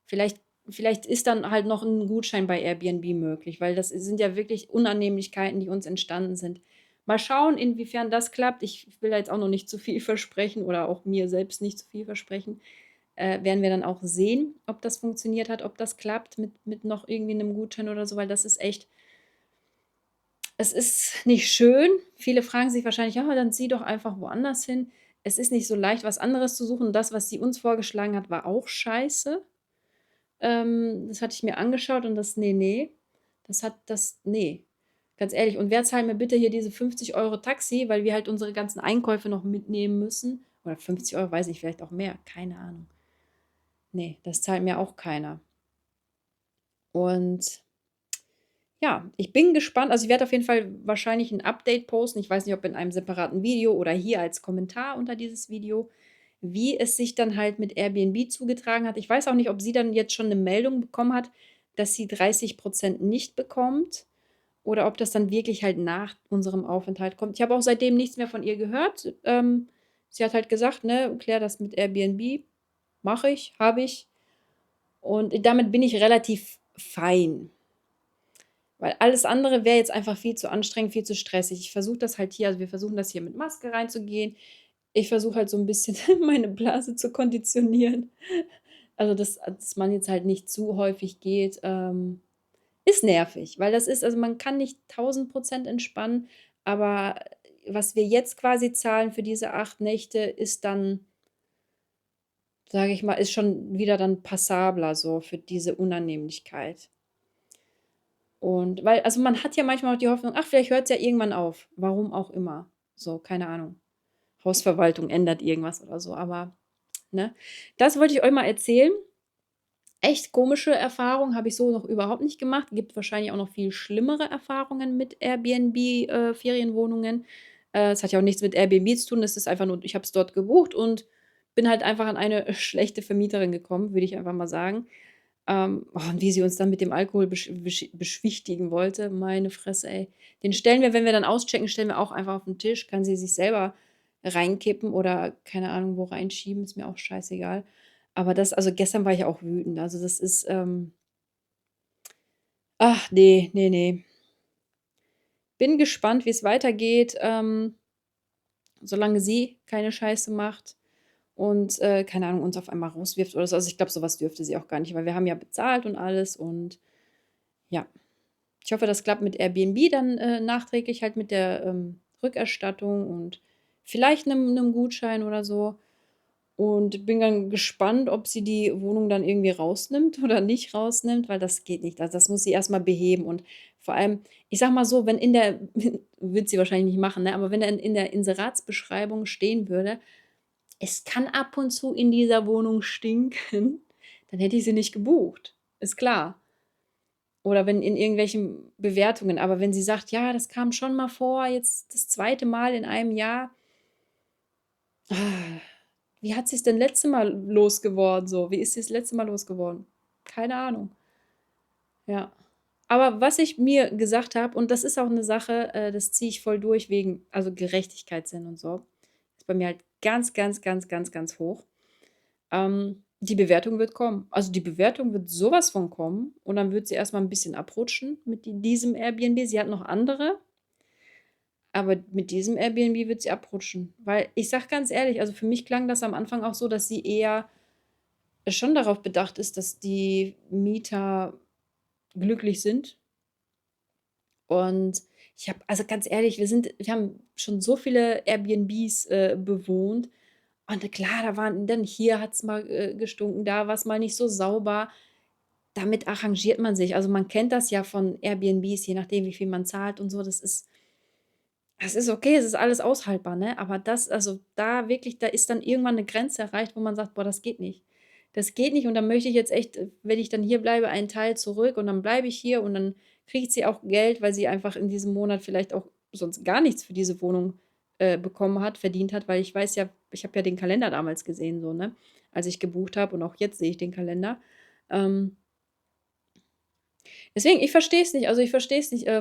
Vielleicht vielleicht ist dann halt noch ein Gutschein bei Airbnb möglich, weil das sind ja wirklich Unannehmlichkeiten, die uns entstanden sind. Mal schauen, inwiefern das klappt. Ich will da jetzt auch noch nicht zu viel versprechen oder auch mir selbst nicht zu viel versprechen. Werden wir dann auch sehen, ob das funktioniert hat, ob das klappt mit noch irgendwie einem Gutschein oder so, weil das ist echt, es ist nicht schön. Viele fragen sich wahrscheinlich: „Ja, dann zieh doch einfach woanders hin.“ Es ist nicht so leicht, was anderes zu suchen. Das, was sie uns vorgeschlagen hat, war auch scheiße. Das hatte ich mir angeschaut und das, ne, ne, ganz ehrlich. Und wer zahlt mir bitte hier diese 50 € Taxi, weil wir halt unsere ganzen Einkäufe noch mitnehmen müssen? Oder 50 €, weiß ich, vielleicht auch mehr, keine Ahnung. Ne, das zahlt mir auch keiner. Und ja, ich bin gespannt. Also, ich werde auf jeden Fall wahrscheinlich 'n Update posten. Ich weiß nicht, ob in einem separaten Video oder hier als Kommentar unter dieses Video, wie es sich dann halt mit Airbnb zugetragen hat. Ich weiß auch nicht, ob sie dann jetzt schon 'ne Meldung bekommen hat, dass sie 30% nicht bekommt oder ob das dann wirklich halt nach unserem Aufenthalt kommt. Ich habe auch seitdem nichts mehr von ihr gehört. Sie hat halt gesagt, ne: „Klär das mit Airbnb.“ Mache ich, habe ich. Und damit bin ich relativ fein. Weil alles andere wäre jetzt einfach viel zu anstrengend, viel zu stressig. Ich versuche das halt hier, also, wir versuchen das hier mit Maske reinzugehen. Ich versuche halt so 'n bisschen meine Blase zu konditionieren. Also, dass man jetzt halt nicht zu häufig geht, ist nervig, weil das ist, also, man kann nicht 1000% entspannen, aber was wir jetzt quasi zahlen für diese 8 Nächte, ist dann, sage ich mal, ist schon wieder dann passabler so für diese Unannehmlichkeit. Und weil also, man hat ja manchmal auch die Hoffnung: „Ach, vielleicht hört es ja irgendwann auf." Warum auch immer. So, keine Ahnung. Hausverwaltung ändert irgendwas oder so, aber ne? Das wollte ich euch mal erzählen. Echt komische Erfahrung, habe ich so noch überhaupt nicht gemacht. Gibt wahrscheinlich auch noch viel schlimmere Erfahrungen mit Airbnb, Ferienwohnungen. Es hat ja auch nichts mit Airbnb zu tun. Es ist einfach nur ich habe es dort gebucht und bin halt einfach an eine schlechte Vermieterin gekommen, würde ich einfach mal sagen. Und wie sie uns dann mit dem Alkohol beschwichtigen wollte, meine Fresse, ey. Den stellen wir, wenn wir dann auschecken, stellen wir auch einfach auf den Tisch, kann sie sich selber reinkippen oder keine Ahnung wo reinschieben, ist mir auch scheißegal. Aber das also, gestern war ich auch wütend. Also, das ist, ach ne, ne, ne. Bin gespannt, wie es weitergeht, solange sie keine Scheiße macht und, keine Ahnung, uns auf einmal rauswirft oder so. Also, ich glaube, so was dürfte sie auch gar nicht, weil wir haben ja bezahlt und alles und ja. Ich hoffe, das klappt mit Airbnb dann, nachträglich halt mit der, Rückerstattung und vielleicht 'nem Gutschein oder so. Und bin dann gespannt, ob sie die Wohnung dann irgendwie rausnimmt oder nicht rausnimmt, weil das geht nicht. Also, das muss sie erst mal beheben und vor allem, ich sage mal so, wenn in der wird sie wahrscheinlich nicht machen, ne, aber wenn dann in der Inseratsbeschreibung stehen würde: „Es kann ab und zu in dieser Wohnung stinken", dann hätte ich sie nicht gebucht, ist klar. Oder wenn in irgendwelchen Bewertungen. Aber wenn sie sagt: „Ja, das kam schon mal vor, jetzt das zweite Mal in einem Jahr." Ah, wie hat sie's denn letzte Mal losgeworden so? Wie ist sie das letzte Mal losgeworden? Keine Ahnung. Ja. Aber was ich mir gesagt habe, und das ist auch 'ne Sache, das ziehe ich voll durch wegen also, Gerechtigkeitssinn und so, ist bei mir halt ganz, ganz, ganz, ganz, ganz hoch. Die Bewertung wird kommen. Also, die Bewertung wird so was von kommen und dann wird sie erst mal 'n bisschen abrutschen mit diesem Airbnb. Sie hat noch andere, aber mit diesem Airbnb wird sie abrutschen. Weil ich sage ganz ehrlich, also, für mich klang das am Anfang auch so, dass sie eher schon darauf bedacht ist, dass die Mieter glücklich sind. Und ich habe also, ganz ehrlich, wir haben schon so viele Airbnbs, bewohnt und klar, da waren dann hier hat's mal, gestunken, da war's mal nicht so sauber. Damit arrangiert man sich. Also, man kennt das ja von Airbnbs, je nachdem, wie viel man zahlt und so. Das ist okay, es ist alles aushaltbar, ne? Aber das also, da wirklich da ist dann irgendwann 'ne Grenze erreicht, wo man sagt: „Boah, das geht nicht." Das geht nicht und dann möchte ich jetzt echt, wenn ich dann hier bleibe, einen Teil zurück und dann bleibe ich hier und dann kriegt sie auch Geld, weil sie einfach in diesem Monat vielleicht auch sonst gar nichts für diese Wohnung, bekommen hat, verdient hat, weil ich weiß ja ich habe ja den Kalender damals gesehen so, ne, als ich gebucht habe und auch jetzt sehe ich den Kalender. Ähm, deswegen, ich verstehe es nicht. Also, ich verstehe es nicht, ich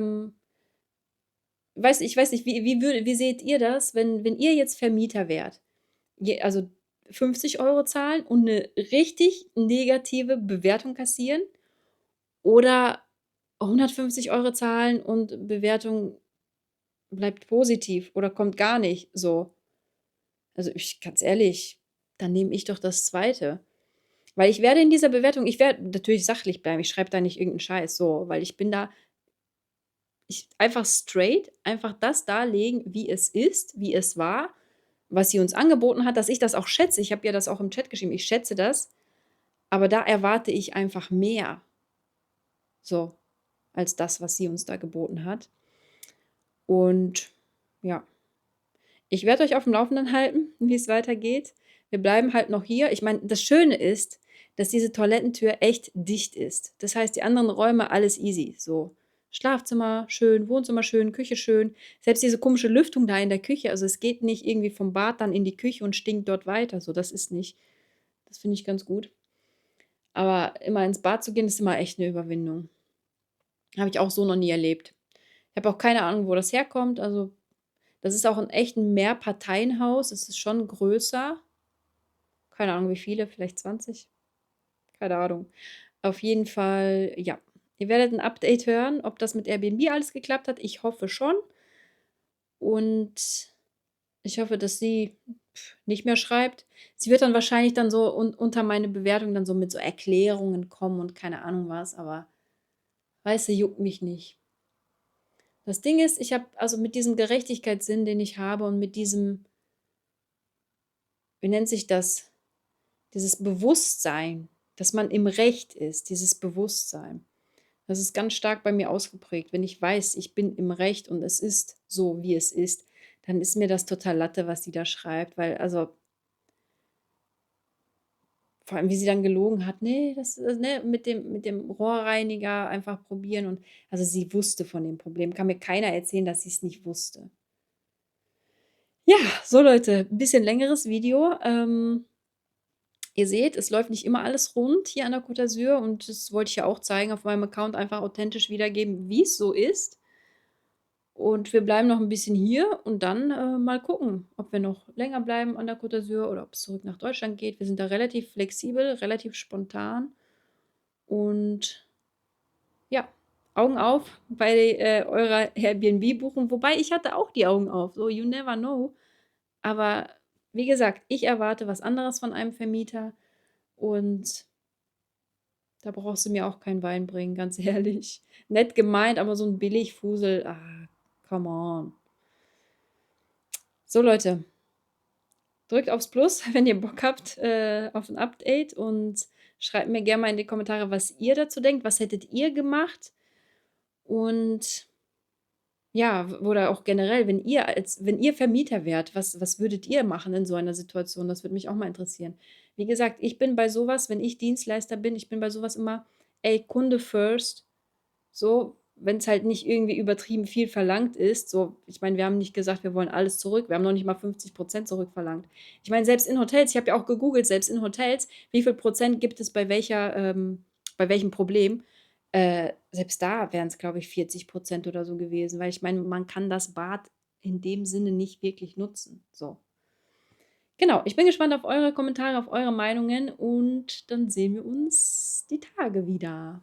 weiß nicht, wie seht ihr das, wenn ihr jetzt Vermieter wärt? Also 50 € zahlen und 'ne richtig negative Bewertung kassieren oder 150 € zahlen und Bewertung bleibt positiv oder kommt gar nicht so? Also, ich ganz ehrlich, dann nehme ich doch das Zweite. Weil ich werde in dieser Bewertung ich werde natürlich sachlich bleiben. Ich schreibe da nicht irgend 'n Scheiß so, weil ich bin da einfach straight, einfach das darlegen, wie es ist, wie es war, was sie uns angeboten hat, dass ich das auch schätze. Ich habe ihr das auch im Chat geschrieben. Ich schätze das, aber da erwarte ich einfach mehr, so, als das, was sie uns da geboten hat. Und ja, ich werde euch auf dem Laufenden halten, wie es weitergeht. Wir bleiben halt noch hier. Ich meine, das Schöne ist, dass diese Toilettentür echt dicht ist. Das heißt, die anderen Räume, alles easy, so. Schlafzimmer schön, Wohnzimmer schön, Küche schön. Selbst diese komische Lüftung da in der Küche, also, es geht nicht irgendwie vom Bad dann in die Küche und stinkt dort weiter, so, das ist nicht. Das finde ich ganz gut. Aber immer ins Bad zu gehen, ist immer echt 'ne Überwindung. Habe ich auch so noch nie erlebt. Ich habe auch keine Ahnung, wo das herkommt. Also, das ist auch 'n echt 'n Mehrparteienhaus. Es ist schon größer. Keine Ahnung, wie viele, vielleicht 20? Keine Ahnung. Auf jeden Fall, ja. Ihr werdet 'n Update hören, ob das mit Airbnb alles geklappt hat. Ich hoffe schon. Und ich hoffe, dass sie nicht mehr schreibt. Sie wird dann wahrscheinlich dann so unter meine Bewertung dann so mit so Erklärungen kommen und keine Ahnung was, aber weißt du, juckt mich nicht. Das Ding ist, ich habe also mit diesem Gerechtigkeitssinn, den ich habe und mit diesem wie nennt sich das? Dieses Bewusstsein, dass man im Recht ist, dieses Bewusstsein. Das ist ganz stark bei mir ausgeprägt. Wenn ich weiß, ich bin im Recht und es ist so, wie es ist, dann ist mir das total Latte, was sie da schreibt, weil also vor allem, wie sie dann gelogen hat: „Ne, das ne, mit dem Rohrreiniger einfach probieren“ und also, sie wusste von dem Problem. Kann mir keiner erzählen, dass sie es nicht wusste. Ja, so Leute, 'n bisschen längeres Video. Ihr seht, es läuft nicht immer alles rund hier an der Côte d'Azur und das wollte ich ja auch zeigen, auf meinem Account einfach authentisch wiedergeben, wie's so ist. Und wir bleiben noch 'n bisschen hier und dann, mal gucken, ob wir noch länger bleiben an der Côte d'Azur oder ob's zurück nach Deutschland geht. Wir sind da relativ flexibel, relativ spontan und ja, Augen auf bei, eurer Airbnb-Buchung. Wobei ich hatte auch die Augen auf, so you never know. Aber wie gesagt, ich erwarte was anderes von einem Vermieter und da brauchst du mir auch keinen Wein bringen, ganz ehrlich. Nett gemeint, aber so 'n Billigfusel, come on. So Leute, drückt aufs Plus, wenn ihr Bock habt, auf 'n Update und schreibt mir gerne mal in die Kommentare, was ihr dazu denkt. Was hättet ihr gemacht? Und ja, oder auch generell, wenn ihr Vermieter wärt, was würdet ihr machen in so einer Situation? Das würde mich auch mal interessieren. Wie gesagt, ich bin bei sowas, wenn ich Dienstleister bin, ich bin bei sowas immer: „Ey, Kunde first.“ So, wenn es halt nicht irgendwie übertrieben viel verlangt ist. So, ich meine, wir haben nicht gesagt, wir wollen alles zurück. Wir haben noch nicht mal 50% zurückverlangt. Ich meine, selbst in Hotels, ich habe ja auch gegoogelt, selbst in Hotels, wie viel Prozent gibt es bei welchem Problem? Selbst da wären es, glaube ich, 40% oder so gewesen, weil ich meine, man kann das Bad in dem Sinne nicht wirklich nutzen. So. Genau, ich bin gespannt auf eure Kommentare, auf eure Meinungen und dann sehen wir uns die Tage wieder.